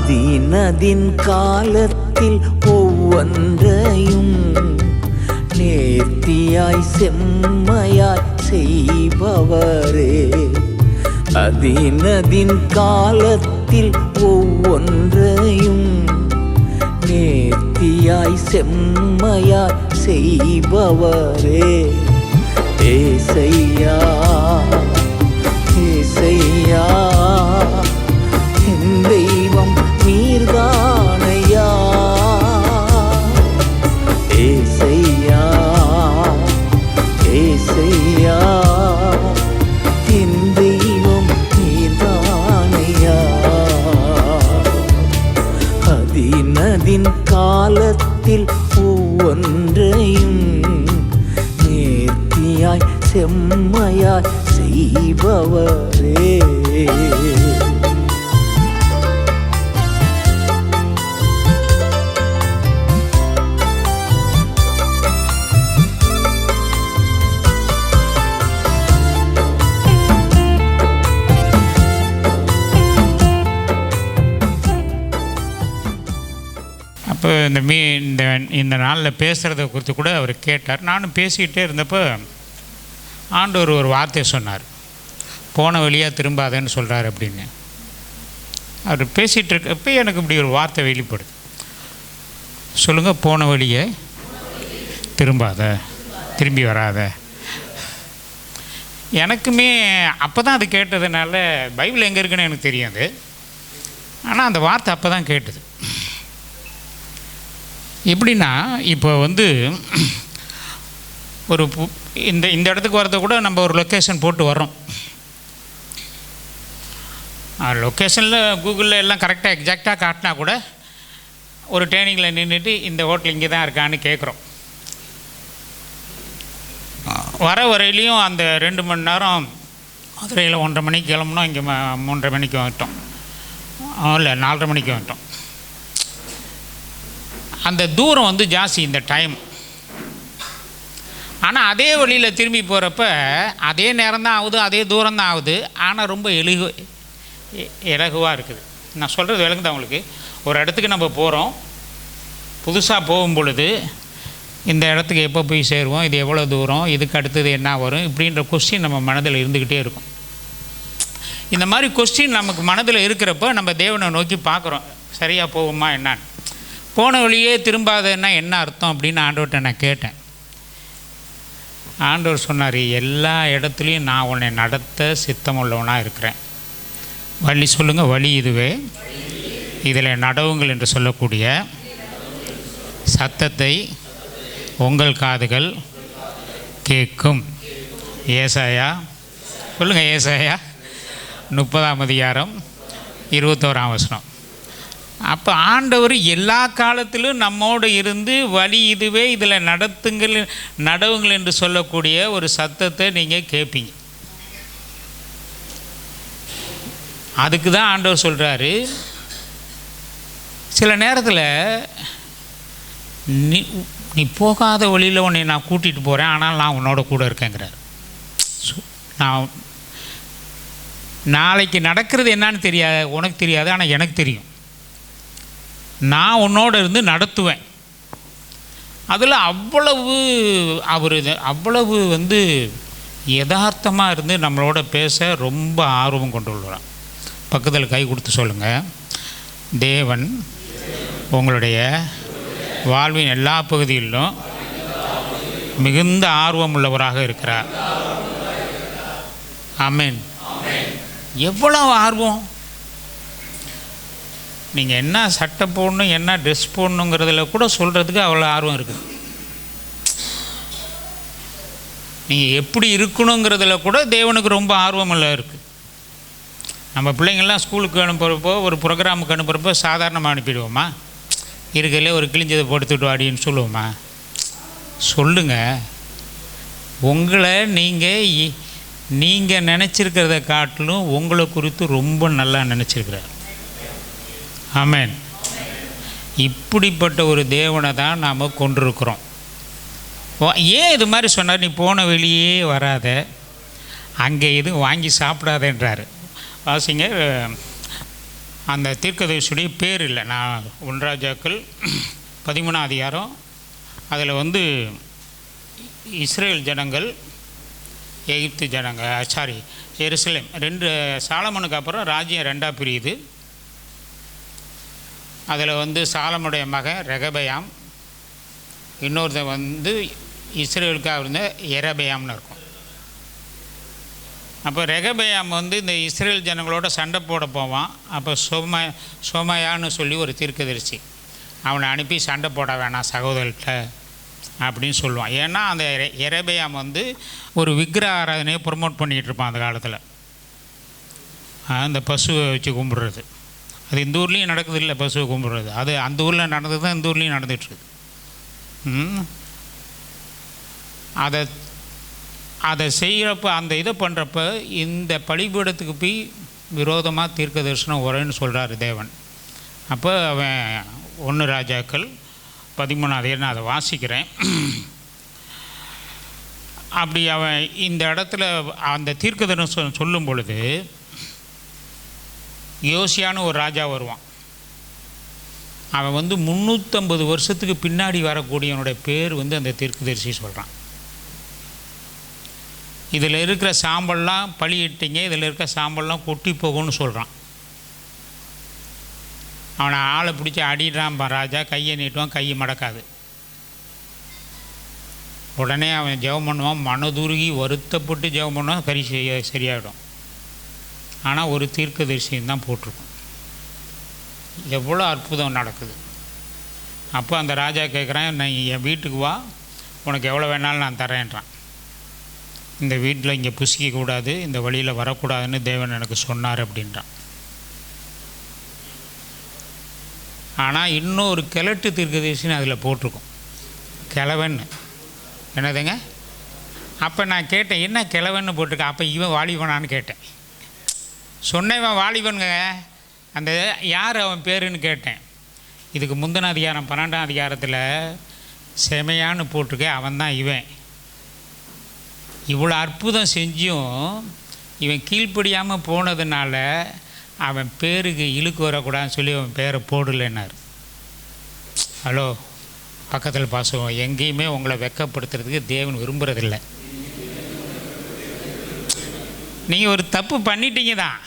அதினதின் காலத்தில் ஒவ்வொன்றையும் நேர்த்தியாய் செம்மையாய் செய்பவரே. அதினதின் காலத்தில் ஒவ்வொன்றையும் நேர்த்தியாய் செம்மையாய் செய்பவரே. ஏசையா ஏசையா என் தெய்வம் நீர்தானையா. ஏசையா ஏசையா என் தெய்வம் நீர்தானையா. அதினதின் காலத்தில் ஒவ்வொன்றையும் நேர்த்தியாய் செம்மையாய் செய்பவரே. அப்போ இந்த நாளில் பேசுகிறத குறித்து கூட அவர் கேட்டார். நானும் பேசிக்கிட்டே இருந்தப்போ ஆண்டவர் ஒரு வார்த்தை சொன்னார், போன வழியாக திரும்பாதேன்னு சொல்கிறார் அப்படின்னு. அவர் பேசிகிட்டு இருக்கப்போ எனக்கு இப்படி ஒரு வார்த்தை வெளிப்படுது. சொல்லுங்கள், போன வழியை திரும்பாத, திரும்பி வராத. எனக்குமே அப்போ தான் அது கேட்டதுனால பைபிள் எங்கே இருக்குன்னு எனக்கு தெரியாது, ஆனால் அந்த வார்த்தை அப்போ தான் கேட்டது. எப்படின்னா, இப்போ ஒரு இந்த இடத்துக்கு வரத கூட நம்ம ஒரு லொக்கேஷன் போட்டு வரோம். லொக்கேஷனில் கூகுளில் எல்லாம் கரெக்டாக எக்ஸாக்டாக காட்டினா கூட ஒரு டேர்னிங்கில் நின்றுட்டு இந்த ஹோட்டல் இங்கே தான் இருக்கான்னு கேட்குறோம். வர வரையிலையும் அந்த 2 மணி நேரம் மதுரையில் 1:30 மணிக்கு கிளம்புனோம், இங்கே 3:30 மணிக்கு வந்துட்டோம், இல்லை 4:30 மணிக்கு வந்துட்டோம். அந்த தூரம் ஜாஸ்தி இந்த டைம். ஆனால் அதே வழியில் திரும்பி போகிறப்ப அதே நேரம் தான் ஆகுது, அதே தூரம் தான் ஆகுது, ஆனால் ரொம்ப இலகுவாக இருக்குது. நான் சொல்கிறது விளங்குது அவங்களுக்கு. ஒரு இடத்துக்கு நம்ம போகிறோம், புதுசாக போகும் பொழுது இந்த இடத்துக்கு எப்போ போய் சேருவோம், இது எவ்வளோ தூரம், இதுக்கு அடுத்தது என்ன வரும், இப்படின்ற கொஸ்டின் நம்ம மனதில் இருந்துக்கிட்டே இருக்கும். இந்த மாதிரி கொஸ்டின் நமக்கு மனதில் இருக்கிறப்ப நம்ம தேவனை நோக்கி பார்க்குறோம், சரியாக போகுமா என்னான்னு. போன வழியே திரும்பாதன்னா என்ன அர்த்தம் அப்படின்னு ஆண்டவர்கிட்ட நான் கேட்டேன். ஆண்டவர் சொன்னார், எல்லா இடத்துலையும் நான் உன்னை நடத்த சித்தமுள்ளவனாக இருக்கிறேன். வழி சொல்லுங்கள், வழி இதுவே, இதில் நடவுங்கள் என்று சொல்லக்கூடிய சத்தத்தை உங்கள் காதுகள் கேட்கும். ஏசாயா சொல்லுங்கள், ஏசாயா 30ஆம் அதிகாரம் 21ஆம் வசனம். அப்போ ஆண்டவர் எல்லா காலத்திலும் நம்மோடு இருந்து வழி இதுவே, இதில் நடவுங்கள் என்று சொல்லக்கூடிய ஒரு சத்தத்தை நீங்கள் கேட்பீங்க. அதுக்கு தான் ஆண்டவர் சொல்கிறாரு, சில நேரத்தில் நீ போகாத வழியில் உன்னை நான் கூட்டிகிட்டு போகிறேன், ஆனால் நான் உன்னோட கூட இருக்கேங்கிறார். நான் நாளைக்கு நடக்கிறது என்னான்னு தெரியாது, உனக்கு தெரியாது, ஆனால் எனக்கு தெரியும். நான் உன்னோடு இருந்து நடத்துவேன். அதில் அவ்வளவு யதார்த்தமாக இருந்து நம்மளோட பேச ரொம்ப ஆர்வம் கொண்டு வருவான். பக்கத்தில் கை கொடுத்து சொல்லுங்கள், தேவன் உங்களுடைய வாழ்வின் எல்லா பகுதிகளிலும் மிகுந்த ஆர்வம் உள்ளவராக இருக்கிறார். ஆமென். எவ்வளோ ஆர்வம்! நீங்கள் என்ன சட்டை போடணும், என்ன ட்ரெஸ் போடணுங்கிறதுல கூட சொல்கிறதுக்கு அவ்வளோ ஆர்வம் இருக்குது. நீங்கள் எப்படி இருக்கணுங்கிறதுல கூட தேவனுக்கு ரொம்ப ஆர்வமெல்லாம் இருக்குது. நம்ம பிள்ளைங்கள்லாம் ஸ்கூலுக்கு அனுப்புகிறப்போ, ஒரு ப்ரோக்ராமுக்கு அனுப்புகிறப்போ சாதாரணமாக அனுப்பிடுவோமா? இருக்கிறதுல ஒரு கிழிஞ்சதை போட்டுட்டு வாடின்னு சொல்லுவோமா? சொல்லுங்கள், உங்களை நீங்கள் நினச்சிருக்கிறத காட்டிலும் உங்களை குறித்து ரொம்ப நல்லா நினச்சிருக்கிறார். ஆமென். இப்படிப்பட்ட ஒரு தேவனை தான் நாம் கொண்டிருக்கிறோம். ஏன் இது மாதிரி சொன்னார்? நீ போன வெளியே வராத, அங்கே எதுவும் வாங்கி சாப்பிடாதன்றார். வாசிங்க அந்த தீர்க்கதரிசியுடைய பேர் இல்லை. நான் 1 ராஜாக்கள் 13ஆம் அதிகாரம், அதில் வந்து இஸ்ரேல் ஜனங்கள், எகிப்து ஜனங்கள், எருசலேம் 2 சாலமனுக்கு அப்புறம் ராஜ்யம் 2ஆக பிரியுது. அதில் வந்து சாலமுடைய மகன் ரெகபயாம், இன்னொருத்த வந்து இஸ்ரேலுக்காக இருந்த எரபயாம்னு இருக்கும். அப்போ ரெகபயாம் வந்து இந்த இஸ்ரேல் ஜனங்களோட சண்டை போட போவான். அப்போ சோமையான்னு சொல்லி ஒரு தீர்க்கதரிசி அவனை அனுப்பி சண்டை போட வேணாம் சகோதரர்கிட்ட அப்படின்னு சொல்லுவான். ஏன்னா அந்த எரபயாம் வந்து ஒரு விக்கிரக ஆராதனையை ப்ரொமோட் பண்ணிகிட்டு இருப்பான் அந்த காலத்தில். அந்த பசுவை வச்சு கும்பிட்றது அது இந்த ஊர்லேயும் நடக்குது இல்லை, பசுவை கும்பிட்றது அது அந்த ஊரில் நடந்தது தான் இந்த ஊர்லேயும் நடந்துகிட்ருக்குது. அதை செய்கிறப்ப, அந்த இதை பண்ணுறப்ப இந்த பலிபீடத்துக்கு போய் விரோதமாக தீர்க்க தரிசனம் வரேன்னு சொல்கிறார் தேவன். அப்போ அவன் 1 ராஜாக்கள் 13 நான் அதை வாசிக்கிறேன். அப்படி அவன் இந்த இடத்துல அந்த தீர்க்க தரிசனம் சொல்லும் பொழுது யோசியான்னு ஒரு ராஜா வருவான். அவன் வந்து 350 வருஷத்துக்கு பின்னாடி வரக்கூடியவனுடைய பேர் வந்து அந்த தீர்க்கதரிசி சொல்கிறான். இதில் இருக்கிற சாம்பல்லாம் பழியிட்டீங்க, இதில் இருக்கிற சாம்பல்லாம் கொட்டி போகும்னு சொல்கிறான். அவனை ஆளை பிடிச்சி அடிடுறான் ராஜா, கையை நீட்டுவான், கையை மடக்காது. உடனே அவன் ஜெபம் பண்ணுவான், மனதுருகி வருத்தப்பட்டு ஜெபம் பண்ணுவான், கறி சரியாயிடும். ஆனால் ஒரு தீர்க்கதரிசியும் தான் போட்டிருக்கும். எவ்வளோ அற்புதம் நடக்குது. அப்போ அந்த ராஜா கேட்குறான், நான் என் வீட்டுக்கு வா, உனக்கு எவ்வளோ வேணாலும் நான் தரேன்றான். இந்த வீட்டில் இங்கே புசிக்கக்கூடாது, இந்த வழியில் வரக்கூடாதுன்னு தேவன் எனக்கு சொன்னார் அப்படின்றான். ஆனால் இன்னொரு கிழட்டு தீர்க்கதரிசின்னு அதில் போட்டிருக்கும், கிழவன்னு. என்னதுங்க? அப்போ நான் கேட்டேன், என்ன கிழவன்னு போட்டிருக்கேன்? அப்போ இவன் வாலிபனான்னு கேட்டேன். சொன்னவன் வாலிபனுங்க, அந்த யார் அவன் பேருன்னு கேட்டேன். இதுக்கு முந்தின அதிகாரம் 12ஆம் அதிகாரத்தில் செமையான்னு போட்டிருக்கேன், அவன் தான் இவன். இவ்வளோ அற்புதம் செஞ்சும் இவன் கீழ்ப்படியாமல் போனதுனால அவன் பேருக்கு இழுக்கு வரக்கூடாதுன்னு சொல்லி அவன் பேரை போடலைன்னார். ஹலோ, பக்கத்தில் பாசுவோம். எங்கேயுமே உங்களை வெக்கப்படுத்துறதுக்கு தேவன் விரும்புகிறதில்லை. நீங்கள் ஒரு தப்பு பண்ணிட்டீங்க தான்,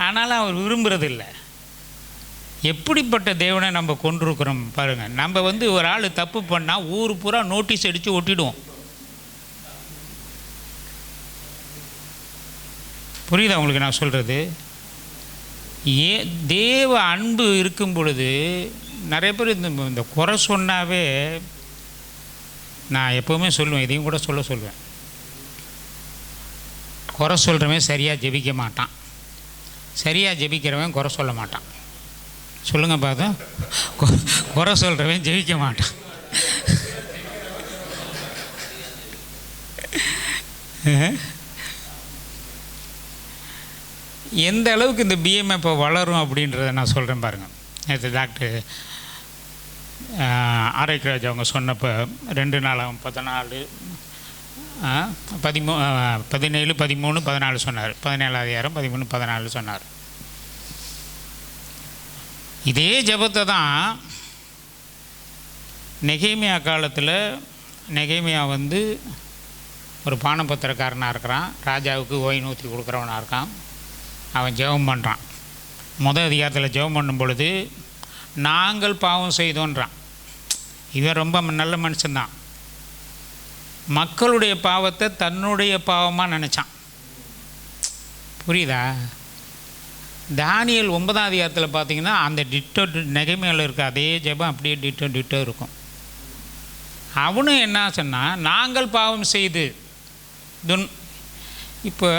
ஆனாலும் அவர் விரும்புகிறதில்லை. எப்படிப்பட்ட தேவனை நம்ம கொண்டிருக்கிறோம் பாருங்கள். நம்ம வந்து ஒரு ஆள் தப்பு பண்ணால் ஊர் பூரா நோட்டீஸ் அடித்து ஒட்டிடுவோம். புரியுதா உங்களுக்கு நான் சொல்கிறது? தேவ அன்பு இருக்கும் பொழுது நிறைய பேர் இந்த குறை சொன்னாவே, நான் எப்போவுமே சொல்லுவேன், இதையும் கூட சொல்லுவேன், குறை சொல்கிறவன் சரியாக ஜெபிக்க மாட்டான், சரியாக ஜெபிக்கிறவன் குறை சொல்ல மாட்டான். சொல்லுங்கள் பார்த்தோம். குறை சொல்கிறவன் ஜெபிக்க மாட்டான். எந்த அளவுக்கு இந்த பிஎம்ஐ இப்போ வளரும் அப்படின்றத நான் சொல்கிறேன் பாருங்கள். நேற்று டாக்டர் ஆரோக்கியராஜ் அவங்க சொன்னப்போ 2 நாளாகும் 14 17 13 14 சொன்னார். 17ஆம் அதிகாரம் 13 14 சொன்னார். இதே ஜெபத்தை தான் நெகேமியா காலத்தில், நெகேமியா வந்து ஒரு பானபத்திரக்காரனாக இருக்கிறான், ராஜாவுக்கு ஓய்வு ஊற்றி கொடுக்குறவனாக இருக்கான். அவன் ஜெபம் பண்ணுறான். முதல் அதிகாரத்தில் ஜெபம் பண்ணும் பொழுது நாங்கள் பாவம் செய்தோன்றான். இவன் ரொம்ப நல்ல மனுஷன்தான். மக்களுடைய பாவத்தை தன்னுடைய பாவமாக நினச்சான். புரியுதா? தானியேல் 9ஆம் அதிகாரத்தில் பார்த்தீங்கன்னா அந்த டிட்டோ நெகேமியாவில் இருக்க அதே ஜெபம் அப்படியே டிட்டோ இருக்கும். அவனும் என்ன சொன்னால், நாங்கள் பாவம் செய்து இப்போ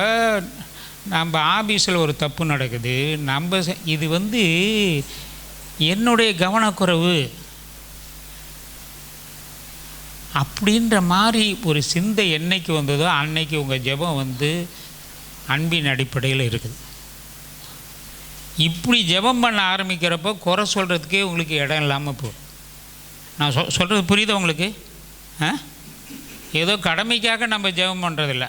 நம்ம ஆபீஸில் ஒரு தப்பு நடக்குது, இது வந்து என்னுடைய கவனக்குறைவு அப்படின்ற மாதிரி ஒரு சிந்தை என்னைக்கு வந்ததோ அன்னைக்கு உங்கள் ஜெபம் வந்து அன்பின் அடிப்படையில் இருக்குது. இப்படி ஜெபம் பண்ண ஆரம்பிக்கிறப்போ குறை சொல்கிறதுக்கே உங்களுக்கு இடம் இல்லாமல் போகும். நான் சொல்கிறது புரியுதா உங்களுக்கு? ஏதோ கடமைக்காக நம்ம ஜெபம் பண்ணுறதில்ல.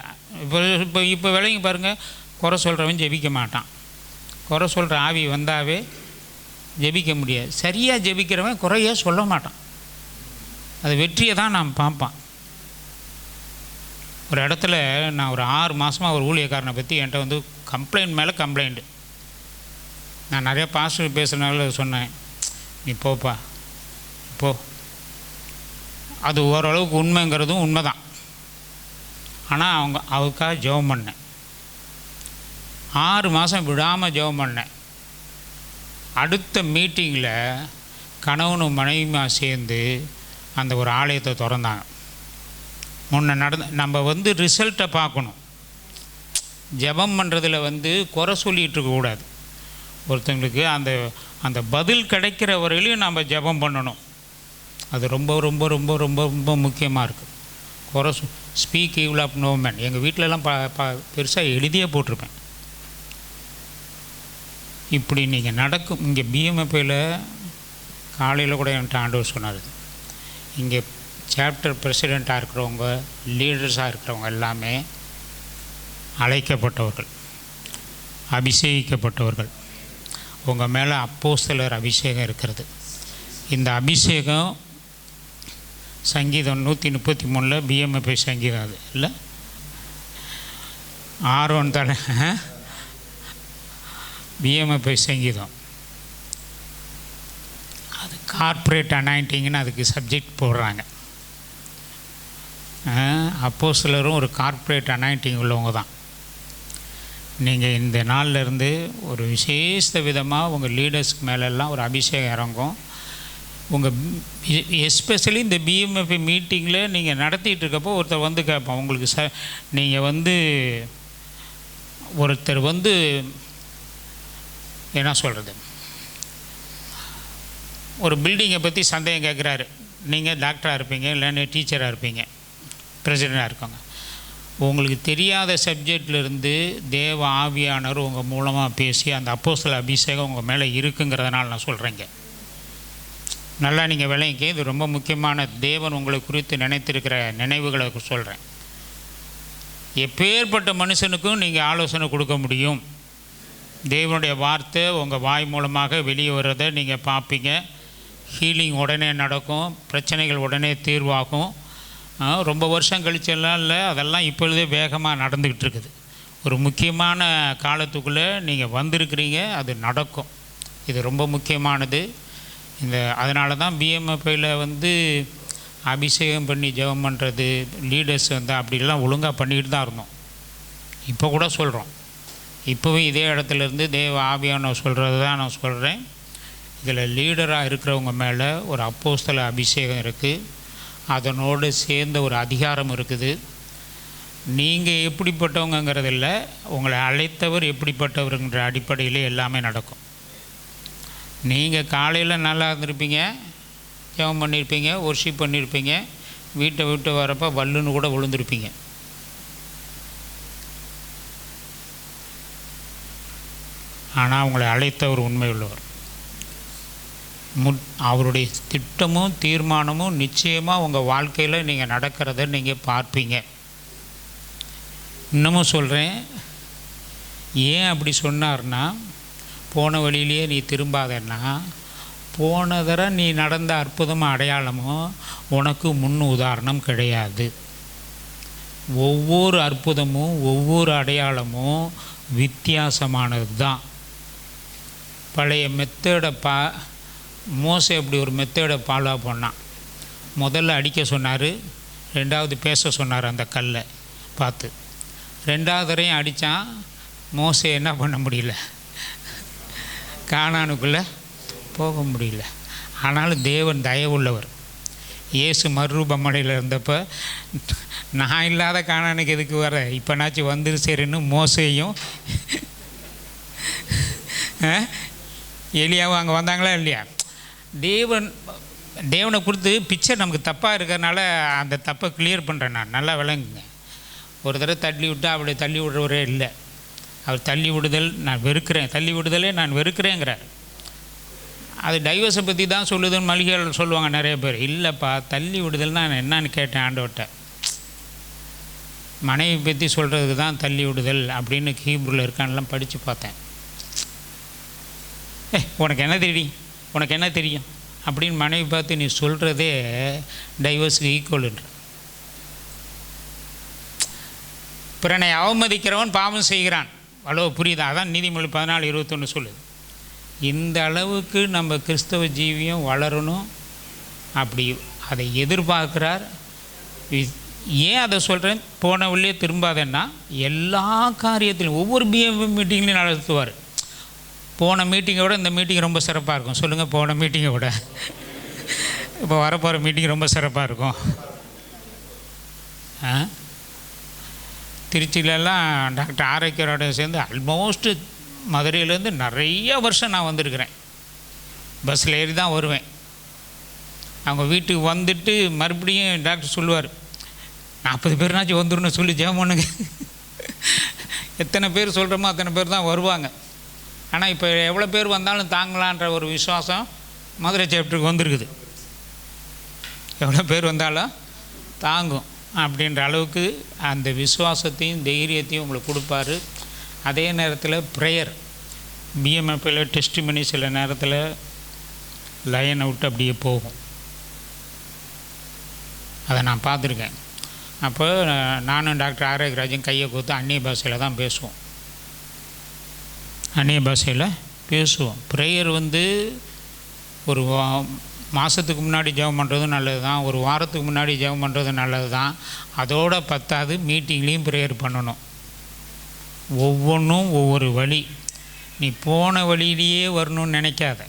இப்போ விலைங்க பாருங்கள், குறை சொல்கிறவன் ஜெபிக்க மாட்டான், குறை சொல்கிற ஆவி வந்தாவே ஜெபிக்க முடியாது. சரியாக ஜெபிக்கிறவன் குறையே சொல்ல மாட்டான். அது வெற்றியை தான் நான் பார்ப்பான். ஒரு இடத்துல நான் ஒரு 6 மாதமாக ஒரு ஊழியக்காரனை பற்றி என்கிட்ட வந்து கம்ப்ளைண்ட் மேலே கம்ப்ளைண்ட்டு. நான் நிறைய பாஸ்டர் பேசுகிறனால சொன்னேன், நீ போப்பா போ. அது ஓரளவுக்கு உண்மைங்கிறதும் உண்மை தான். ஆனால் அவருக்காக ஜெபம் பண்ணேன். 6 மாதம் விடாமல் ஜெபம் பண்ணேன். அடுத்த மீட்டிங்கில் கணவனும் மனைவியுமா சேர்ந்து அந்த ஒரு ஆலயத்தை திறந்தாங்க. முன்ன நம்ம வந்து ரிசல்ட்டை பார்க்கணும். ஜெபம் பண்ணுறதுல வந்து குறை சொல்லிகிட்டு இருக்கக்கூடாது. ஒருத்தங்களுக்கு அந்த அந்த பதில் கிடைக்கிற வரையிலையும் நம்ம ஜெபம் பண்ணணும். அது ரொம்ப ரொம்ப ரொம்ப ரொம்ப ரொம்ப முக்கியமாக இருக்குது. குறை speak evil of no man. எங்கள் வீட்டிலலாம் பெருசாக எழுதியே போட்டிருப்பேன். இப்படி நீங்கள் நடக்கும். இங்கே பிஎம்எஃப்ல காலையில் கூட என்கிட்ட ஆண்டவர் சொன்னார், இங்கே சாப்டர் பிரசிடெண்ட்டாக இருக்கிறவங்க, லீடர்ஸாக இருக்கிறவங்க எல்லாமே அழைக்கப்பட்டவர்கள், அபிஷேகிக்கப்பட்டவர்கள். உங்கள் மேலே அப்போஸ்தலர் அபிஷேகம் இருக்கிறது. இந்த அபிஷேகம் சங்கீதம் 133 பிஎம்எஃப் சங்கீதம் அது இல்லை, ஆரோன் தலை பிஎம்எஃப் சங்கீதம். அது கார்ப்பரேட் அனாயிண்டிங்னு அதுக்கு சப்ஜெக்ட் போடுறாங்க. அப்போஸ்தலரும் ஒரு கார்ப்பரேட் அனாயிண்டிங் உள்ளவங்க தான். நீங்கள் இந்த நாள்லேருந்து ஒரு விசேஷ விதமாக உங்கள் லீடர்ஸ்க்கு மேலெல்லாம் ஒரு அபிஷேகம் இறங்கும். உங்கள் எஸ்பெஷலி இந்த பிஎம்எஃப் மீட்டிங்கில் நீங்கள் நடத்திட்டு இருக்கப்போ ஒருத்தர் வந்து கேட்போம், உங்களுக்கு நீங்கள் வந்து ஒருத்தர் வந்து என்ன சொல்கிறது, ஒரு பில்டிங்கை பற்றி சந்தேகம் கேட்குறாரு. நீங்கள் டாக்டராக இருப்பீங்க, இல்லைன்னா டீச்சராக இருப்பீங்க, பிரசிடெண்ட்டாக இருக்காங்க. உங்களுக்கு தெரியாத சப்ஜெக்ட்லேருந்து தேவ ஆவியானவர் உங்கள் மூலமாக பேசி அந்த அப்போஸ்தல அபிஷேகம் உங்கள் மேலே இருக்குங்கிறதுனால நான் சொல்கிறேங்க. நல்லா நீங்கள் விளங்கிக்க. இது ரொம்ப முக்கியமான தேவன் உங்களை குறித்து நினைத்திருக்கிற நினைவுகளை சொல்கிறேன். எப்பேற்பட்ட மனுஷனுக்கும் நீங்கள் ஆலோசனை கொடுக்க முடியும். தேவனுடைய வார்த்தை உங்கள் வாய் மூலமாக வெளியே வர்றதை நீங்கள் பார்ப்பீங்க. ஹீலிங் உடனே நடக்கும், பிரச்சனைகள் உடனே தீர்வாகும். ரொம்ப வருஷம் கழிச்செல்லாம் இல்லை, அதெல்லாம் இப்பொழுதே வேகமாக நடந்துக்கிட்டு இருக்குது. ஒரு முக்கியமான காலத்துக்குள்ளே நீங்கள் வந்திருக்கிறீங்க, அது நடக்கும். இது ரொம்ப முக்கியமானது. அதனால தான் பிஎம்எஃப்ல வந்து அபிஷேகம் பண்ணி ஜெபம் பண்ணுறது, லீடர்ஸ் வந்து அப்படிலாம் ஒழுங்காக பண்ணிக்கிட்டு தான் இருந்தோம். இப்போ கூட சொல்கிறோம். இப்போவும் இதே இடத்துலேருந்து தேவ ஆவியானவர் சொல்கிறது தான் நான் சொல்கிறேன். இதில் லீடராக இருக்கிறவங்க மேலே ஒரு அப்போஸ்தல அபிஷேகம் இருக்குது, அதனோடு சேர்ந்த ஒரு அதிகாரம் இருக்குது. நீங்கள் எப்படிப்பட்டவங்கிறதில்ல, உங்களை அழைத்தவர் எப்படிப்பட்டவருங்கிற அடிப்படையில் எல்லாமே நடக்கும். நீங்கள் காலையில் நல்லா இருந்திருப்பீங்க, ஜெபம் பண்ணியிருப்பீங்க, ஒர்ஷிப் பண்ணியிருப்பீங்க, வீட்டை விட்டு வரப்போ வல்லுன்னு கூட விழுந்திருப்பீங்க. ஆனால் அவங்களை அழைத்தவர் உண்மை உள்ளவர். அவருடைய திட்டமும் தீர்மானமும் நிச்சயமாக உங்கள் வாழ்க்கையில் நீங்கள் நடக்கிறத நீங்கள் பார்ப்பீங்க. இன்னமும் சொல்கிறேன், ஏன் அப்படி சொன்னார்னா, போன வழியிலேயே நீ திரும்பாதன்னா, போன தடவை நீ நடந்த அற்புதமும் அடையாளமும் உனக்கு முன் உதாரணம் கிடையாது. ஒவ்வொரு அற்புதமும் ஒவ்வொரு அடையாளமும் வித்தியாசமானது தான். பழைய மெத்தடை மோசே அப்படி ஒரு மெத்தடை ஃபாலோ பண்ணான். முதல்ல அடிக்க சொன்னார், ரெண்டாவது பேச சொன்னார் அந்த கல்லை பார்த்து. ரெண்டாவது தரையும் அடித்தான். மோசே என்ன பண்ண முடியல, கானானுக்குள்ளே போக முடியல. ஆனாலும் தேவன் தயவுள்ளவர். இயேசு மறுரூபமடையில் இருந்தப்போ, நான் இல்லாத கானானுக்கு எதுக்கு வர, இப்போனாச்சும் வந்துரு சரின்னு மோசையும் எலியாவும் அங்கே வந்தாங்களா இல்லையா? தேவனை கொடுத்து பிக்சர் நமக்கு தப்பாக இருக்கிறதுனால அந்த தப்பை கிளியர் பண்ணுறேன். நான் நல்லா விளங்குங்க. ஒரு தடவை தள்ளி விட்டால் அப்படி தள்ளி விடுறவரே இல்லை. அவர் தள்ளி விடுதல் நான் வெறுக்கிறேன், தள்ளி விடுதலே நான் வெறுக்கிறேங்கிறார். அது டைவர்ஸை பற்றி தான் சொல்லுதுன்னு மளிகைகள் சொல்லுவாங்க நிறைய பேர். இல்லைப்பா, தள்ளி விடுதல்னா நான் என்னான்னு கேட்டேன் ஆண்டவர்கிட்ட. மனைவி பற்றி சொல்கிறதுக்கு தான் தள்ளி விடுதல் அப்படின்னு ஹீப்ருவில் இருக்கான்லாம் படித்து பார்த்தேன். உனக்கு என்ன தெரியும், உனக்கு என்ன தெரியும் அப்படின்னு மனைவி பார்த்து நீ சொல்கிறதே டைவர்ஸுக்கு ஈக்குவல்ன்ற. பிறனை அவமதிக்கிறவன் பாவம் செய்கிறான். அவ்வளோ புரியுதா? அதான் நீதிமொழி 14:21 சொல்லுது. இந்த அளவுக்கு நம்ம கிறிஸ்தவ ஜீவியம் வளரணும், அப்படி அதை எதிர்பார்க்குறார். ஏன் அதை சொல்கிறேன், போன வழியே திரும்பாதேன்னா எல்லா காரியத்திலும் ஒவ்வொரு பிஎம் மீட்டிங்லையும் நடத்துவார். போன மீட்டிங்கை விட இந்த மீட்டிங் ரொம்ப சிறப்பாக இருக்கும். சொல்லுங்கள், போன மீட்டிங்கை விட இப்போ வரப்போகிற மீட்டிங் ரொம்ப சிறப்பாக இருக்கும். திருச்சியிலலாம் டாக்டர் ஆரோக்கியரோட சேர்ந்து ஆல்மோஸ்ட்டு மதுரையிலேருந்து நிறைய வருஷம் நான் வந்திருக்கிறேன். பஸ்ஸில் ஏறி தான் வருவேன். அவங்க வீட்டுக்கு வந்துட்டு மறுபடியும் டாக்டர் சொல்லுவார், 40 பேர்னாச்சும் வந்துடணும் சொல்லி ஜெபம் பண்ணுங்க. எத்தனை பேர் சொல்கிறோமோ அத்தனை பேர் தான் வருவாங்க. ஆனால் இப்போ எவ்வளோ பேர் வந்தாலும் தாங்கலான்ற ஒரு விசுவாசம் மதுரை சாப்டருக்கு வந்திருக்குது. எவ்வளோ பேர் வந்தாலும் தாங்கும் அப்படின்ற அளவுக்கு அந்த விசுவாசத்தையும் தைரியத்தையும் உங்களுக்கு கொடுப்பாரு. அதே நேரத்தில் ப்ரேயர், பிஎம்எஃப்பில் டெஸ்டிமனி சில நேரத்தில் லைன் அவுட் அப்படியே போகும். அதை நான் பார்த்துருக்கேன். அப்போ நானும் டாக்டர் ஆரோக்கியராஜன் கையை கொடுத்து அந்நிய பாஷையில் தான் பேசுவோம். அந்நிய பாஷையில் பேசுவோம். ப்ரேயர் ஒரு மாதத்துக்கு முன்னாடி ஜெபம் பண்ணுறதும் நல்லது தான், ஒரு வாரத்துக்கு முன்னாடி ஜெபம் பண்ணுறதும் நல்லது தான். அதோடு பத்தாது, மீட்டிங்லேயும் ப்ரேயர் பண்ணணும். ஒவ்வொன்றும் ஒவ்வொரு வழி. நீ போன வழியிலேயே வரணும்னு நினைக்காத.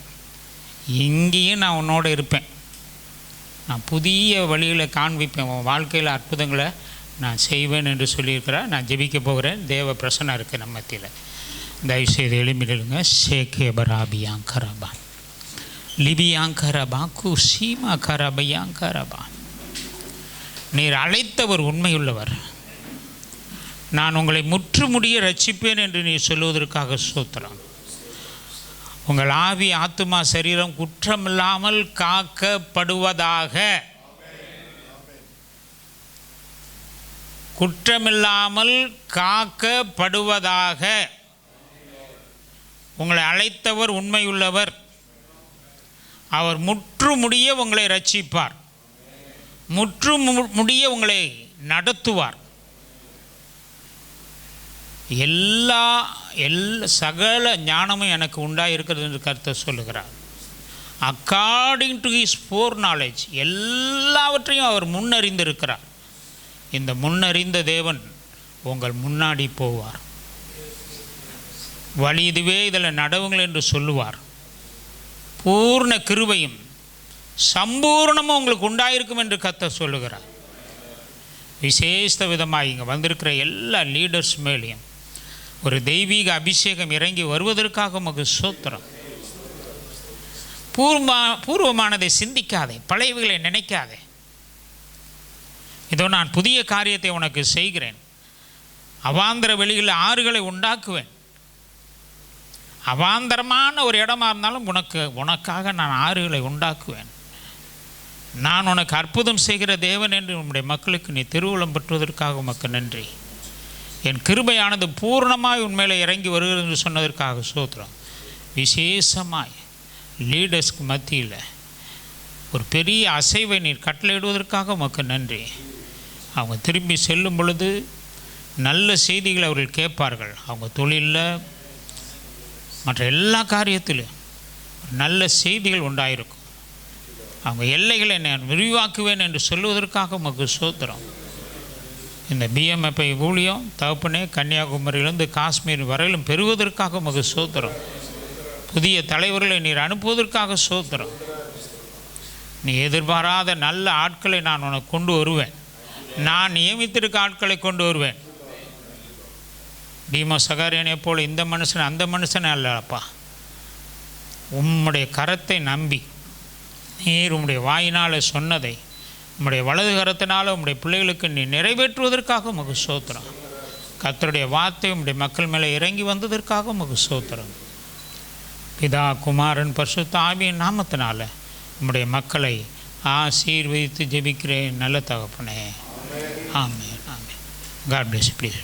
இங்கேயும் நான் உன்னோட இருப்பேன். நான் புதிய வழிகளை காண்பிப்பேன். உன் வாழ்க்கையில் அற்புதங்களை நான் செய்வேன் என்று சொல்லியிருக்கிறேன். நான் ஜெபிக்க போகிறேன். தேவ பிரசன்னம் இருக்குது நம்ம மத்தியில். தயவுசெய்து எழுப்பிடுங்க. ஷேகே பராபியாங்கரபா லிபியாங்கரபா குசீமா கரபையாங்கரபா. நீர் அழைத்தவர் உண்மையுள்ளவர். நான் உங்களை முற்றுமுடிய ரட்சிப்பேன் என்று நீர் சொல்லுவதற்காக ஸ்தோத்திரம். உங்கள் ஆவி, ஆத்துமா, சரீரம் குற்றமில்லாமல் காக்கப்படுவதாக. குற்றமில்லாமல் காக்கப்படுவதாக. உங்களை அழைத்தவர் உண்மையுள்ளவர். அவர் முற்றுமுடிய உங்களை ரட்சிப்பார். முற்றுமுடிய உங்களை நடத்துவார். சகல ஞானமும் எனக்கு உண்டாயிருக்கிறது என்று கர்த்தர் சொல்லுகிறார். According to his four knowledge, எல்லாவற்றையும் அவர் முன்னறிந்திருக்கிறார். இந்த முன்னறிந்த தேவன் உங்கள் முன்னாடி போவார். வழி இதுவே, இதில் நடவுங்கள் என்று சொல்லுவார். பூர்ண கிருபையும் சம்பூர்ணமும் உங்களுக்கு உண்டாயிருக்கும் என்று கர்த்தர் சொல்லுகிறார். விசேஷ விதமாக இங்கே வந்திருக்கிற எல்லா லீடர்ஸ் மேலேயும் ஒரு தெய்வீக அபிஷேகம் இறங்கி வருவதற்காக உமக்கு ஸ்தோத்திரம். பூர்வமானதை சிந்திக்காதே, பழையவைகளை நினைக்காதே. இதோ நான் புதிய காரியத்தை உனக்கு செய்கிறேன். அவாந்தர வெளியில் ஆறுகளை உண்டாக்குவேன். அவாந்தரமான ஒரு இடமா இருந்தாலும் உனக்காக நான் ஆறுகளை உண்டாக்குவேன். நான் உனக்கு அற்புதம் செய்கிற தேவன் என்று உன்னுடைய மக்களுக்கு நீ திருவுளம் பெற்றுவதற்காக உமக்கு நன்றி. என் கிருபையானது பூர்ணமாய் உண்மையில இறங்கி வருகிறது என்று சொன்னதற்காக ஸ்தோத்திரம். விசேஷமாய் லீடர்ஸ்க்கு மத்தியில் ஒரு பெரிய அசைவை நீர் கட்டளையிடுவதற்காக உமக்கு நன்றி. அவங்க திரும்பி செல்லும் பொழுது நல்ல செய்திகளை அவர்கள் கேட்பார்கள். அவங்க தொழிலில், மற்ற எல்லா காரியத்திலும் நல்ல செய்திகள் உண்டாயிருக்கும். அவங்க எல்லைகளை நான் விரிவாக்குவேன் என்று சொல்லுவதற்காக உமக்கு ஸ்தோத்திரம். இந்த பிஎம்எஃப்ஐ ஊழியம் தகப்பனே கன்னியாகுமரியிலிருந்து காஷ்மீர் வரையிலும் பெறுவதற்காக உமக்கு ஸ்தோத்திரம். புதிய தலைவர்களை நீர் அனுப்புவதற்காக ஸ்தோத்திரம். நீ எதிர்பாராத நல்ல ஆட்களை நான் உனக்கு கொண்டு வருவேன். நான் நியமித்திருக்க ஆட்களை கொண்டு வருவேன். டீமோ சகாரியனை போல் இந்த மனுஷன் அந்த மனுஷனே அல்லப்பா. உம்முடைய கரத்தை நம்பி நீர் உம்முடைய வாயினால் சொன்னதை உம்முடைய வலது கரத்தினால் உம்முடைய பிள்ளைகளுக்கு நீ நிறைவேற்றுவதற்காக உமக்கு ஸ்தோத்திரம். கர்த்தருடைய வார்த்தை உம்முடைய மக்கள் மேலே இறங்கி வந்ததற்காக உமக்கு ஸ்தோத்திரம். பிதா, குமாரன், பரிசுத்த ஆவியின் நாமத்தினால உம்முடைய மக்களை ஆசீர்வதித்து ஜெபிக்கிறேன் நல்ல தகப்பனே. Amen, amen. God bless you. Please.